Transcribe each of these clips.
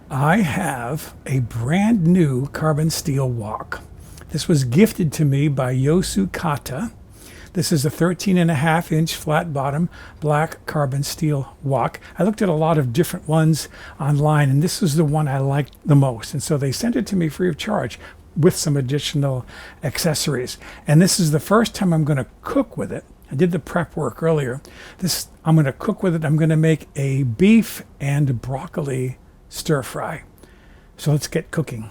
I have a brand new carbon steel wok. This was gifted to me by Yosu Kata. This is a 13.5-inch flat bottom black carbon steel wok. I looked at a lot of different ones online, and this was the one I liked the most. And so they sent it to me free of charge with some additional accessories. And this is the first time I'm going to cook with it. I did the prep work earlier. I'm going to cook with it. I'm going to make a beef and broccoli stir fry. So let's get cooking.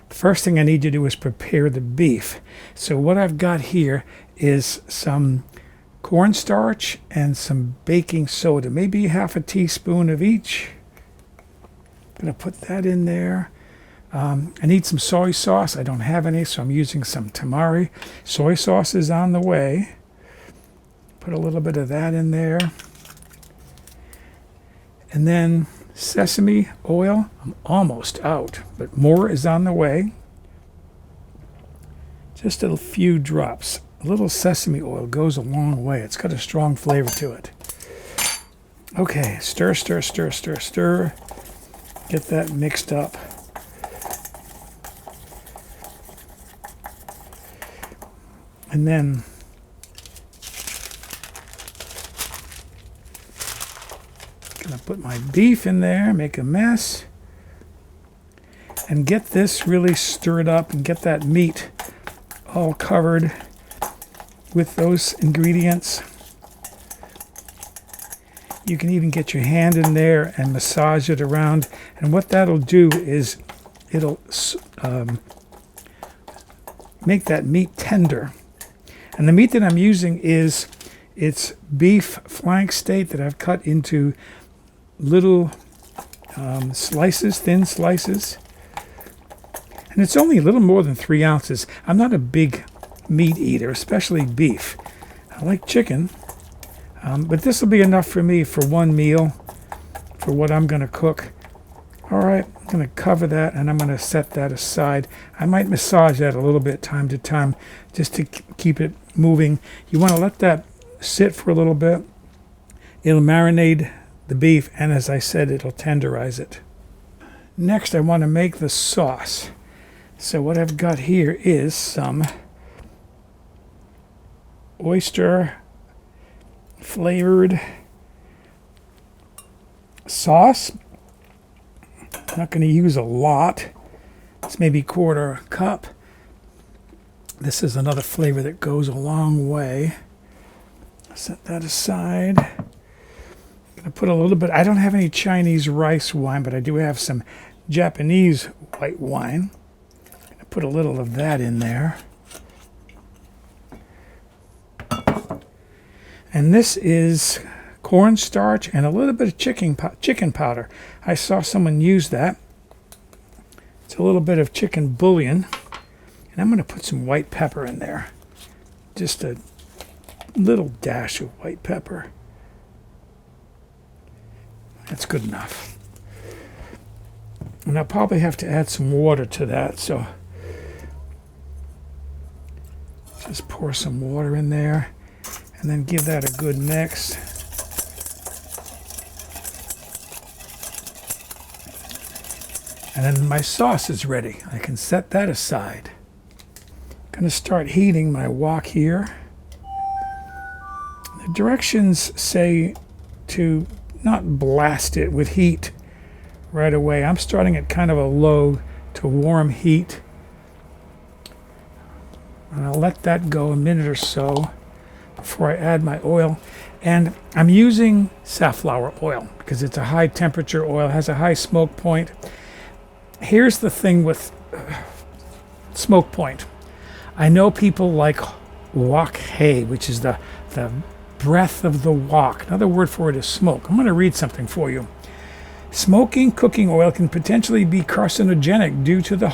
The first thing I need to do is prepare the beef. So what I've got here is some cornstarch and some baking soda, maybe half a teaspoon of each. I'm going to put that in there. I need some soy sauce. I don't have any, so I'm using some tamari. Soy sauce is on the way. Put a little bit of that in there. And then sesame oil. I'm almost out, but more is on the way. Just a few drops. A little sesame oil goes a long way. It's got a strong flavor to it. Okay, stir, stir, stir, stir, stir. Get that mixed up. And then gonna put my beef in there, make a mess, and get this really stirred up and get that meat all covered with those ingredients. You can even get your hand in there and massage it around, and what that'll do is it'll make that meat tender. And the meat that I'm using it's beef flank steak that I've cut into little slices, thin slices. And it's only a little more than 3 ounces. I'm not a big meat eater, especially beef. I like chicken, but this will be enough for me for one meal for what I'm going to cook. All right, I'm going to cover that and I'm going to set that aside. I might massage that a little bit time to time just to keep it moving. You want to let that sit for a little bit. It'll marinate the beef, and as I said, it'll tenderize it. Next, I want to make the sauce. So what I've got here is some oyster flavored sauce. I'm not going to use a lot. It's maybe 1/4 cup. This is another flavor that goes a long way. Set that aside. I'm going to put a little bit. I don't have any Chinese rice wine, but I do have some Japanese white wine. I'm going to put a little of that in there. And this is cornstarch and a little bit of chicken powder. I saw someone use that. It's a little bit of chicken bouillon. And I'm going to put some white pepper in there. Just a little dash of white pepper. That's good enough. And I'll probably have to add some water to that, so just pour some water in there and then give that a good mix. And then my sauce is ready. I can set that aside. I'm going to start heating my wok here. The directions say to not blast it with heat right away. I'm starting at kind of a low to warm heat. And I'll let that go a minute or so before I add my oil. And I'm using safflower oil because it's a high temperature oil, has a high smoke point. Here's the thing with smoke point. I know people like wok hay, which is the breath of the wok. Another word for it is smoke. I'm going to read something for you. Smoking cooking oil can potentially be carcinogenic due to the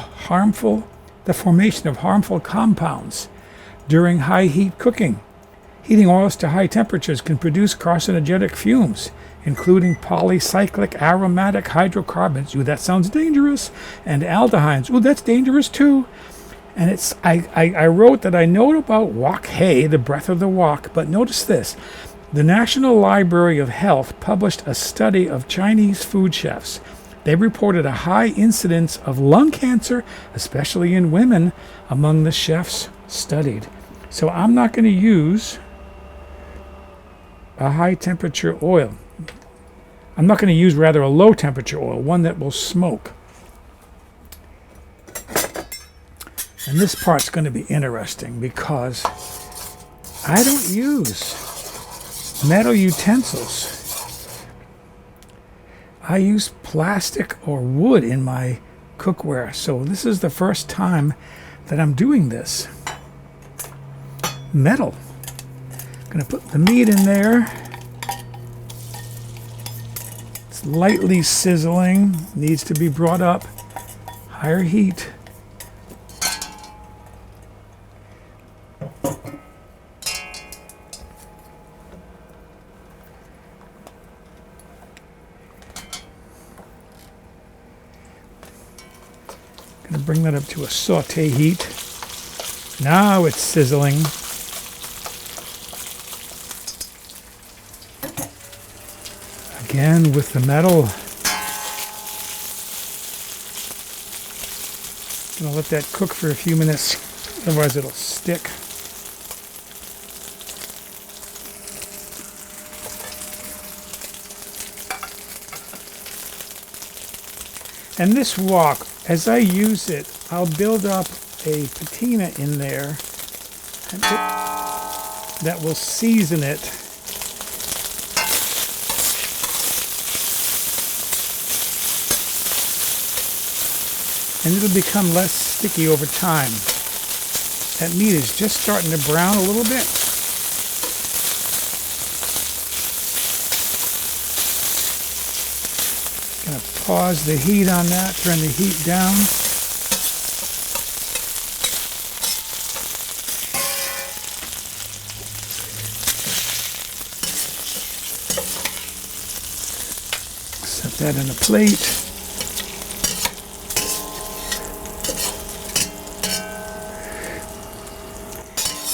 formation of harmful compounds during high heat cooking. Heating oils to high temperatures can produce carcinogenic fumes, including polycyclic aromatic hydrocarbons. Ooh, that sounds dangerous. And aldehydes. Ooh, that's dangerous too. And I wrote that I know about wok hay, the breath of the wok, but notice this. The National Library of Health published a study of Chinese food chefs They reported a high incidence of lung cancer, especially in women, among the chefs studied. So I'm not going to use a high temperature oil. I'm not going to use rather a low temperature oil, one that will smoke. And this part's going to be interesting because I don't use metal utensils. I use plastic or wood in my cookware. So this is the first time that I'm doing this. Metal. I'm going to put the meat in there. It's lightly sizzling. Needs to be brought up. Higher heat. Going to bring that up to a saute heat. Now it's sizzling. Again with the metal. I'm going to let that cook for a few minutes, otherwise it'll stick. And this wok, as I use it, I'll build up a patina in there that will season it. And it'll become less sticky over time. That meat is just starting to brown a little bit. Gonna pause the heat on that, turn the heat down. Set that in a plate.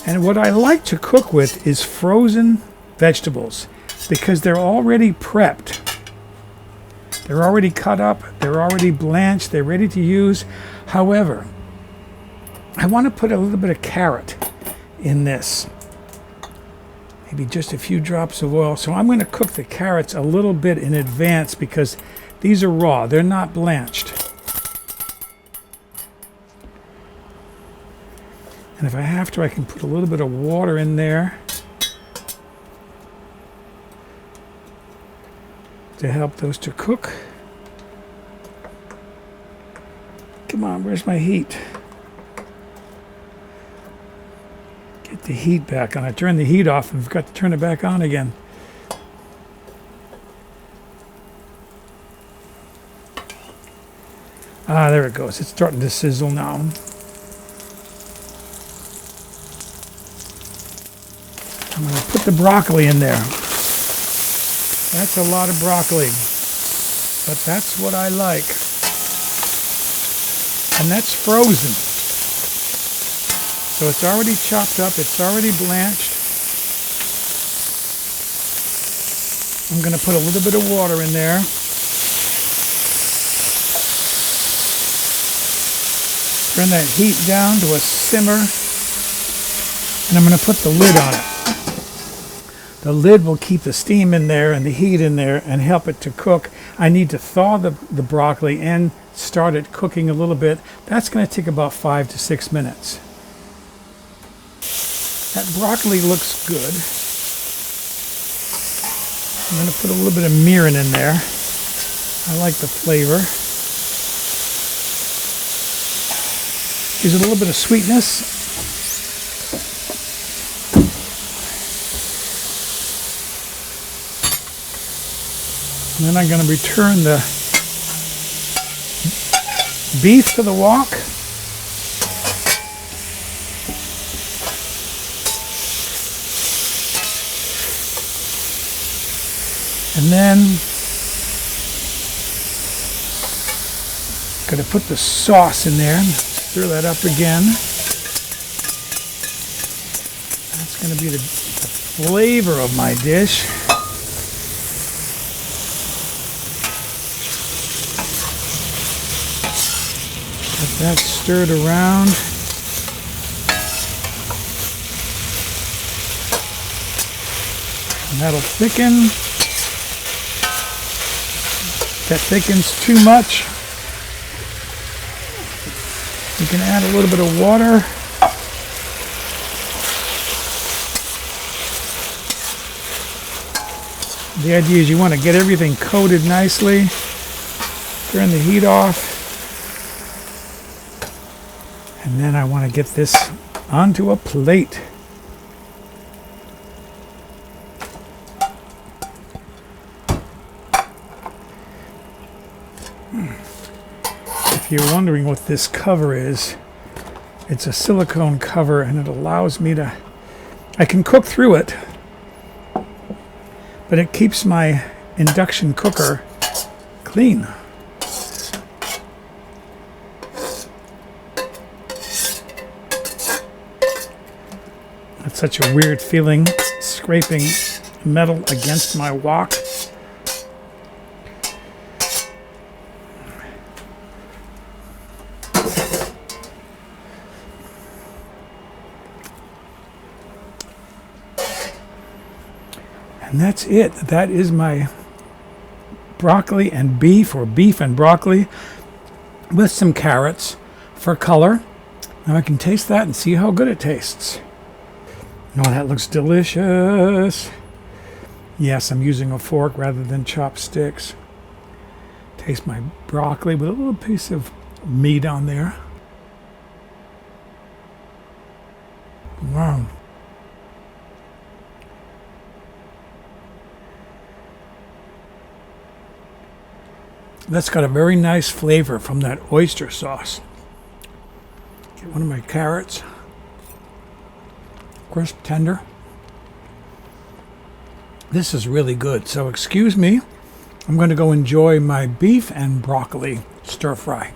And what I like to cook with is frozen vegetables because they're already prepped. They're already cut up, they're already blanched, they're ready to use. However, I want to put a little bit of carrot in this. Maybe just a few drops of oil. So I'm going to cook the carrots a little bit in advance because these are raw, they're not blanched. And if I have to, I can put a little bit of water in there to help those to cook. Come on, where's my heat? Get the heat back on. I turned the heat off and forgot to turn it back on again. Ah, there it goes. It's starting to sizzle now. I'm going to put the broccoli in there. That's a lot of broccoli, but that's what I like. And that's frozen. So it's already chopped up, it's already blanched. I'm going to put a little bit of water in there. Turn that heat down to a simmer. And I'm going to put the lid on it. The lid will keep the steam in there and the heat in there and help it to cook. I need to thaw the broccoli and start it cooking a little bit. That's going to take about 5 to 6 minutes. That broccoli looks good. I'm going to put a little bit of mirin in there. I like the flavor. Gives it a little bit of sweetness. And then I'm going to return the beef to the wok. And then I'm going to put the sauce in there and stir that up again. That's going to be the flavor of my dish. Get that stirred around. And that'll thicken. If that thickens too much, you can add a little bit of water. The idea is you want to get everything coated nicely. Turn the heat off. And then I want to get this onto a plate. If you're wondering what this cover is, it's a silicone cover and it allows me to, I can cook through it, but it keeps my induction cooker clean. That's such a weird feeling, scraping metal against my wok. And that's it. That is my broccoli and beef, or beef and broccoli with some carrots for color. Now I can taste that and see how good it tastes. Oh, that looks delicious. Yes, I'm using a fork rather than chopsticks. Taste my broccoli with a little piece of meat on there. Wow. That's got a very nice flavor from that oyster sauce. Get one of my carrots. Crisp, tender. This is really good. So excuse me. I'm going to go enjoy my beef and broccoli stir fry.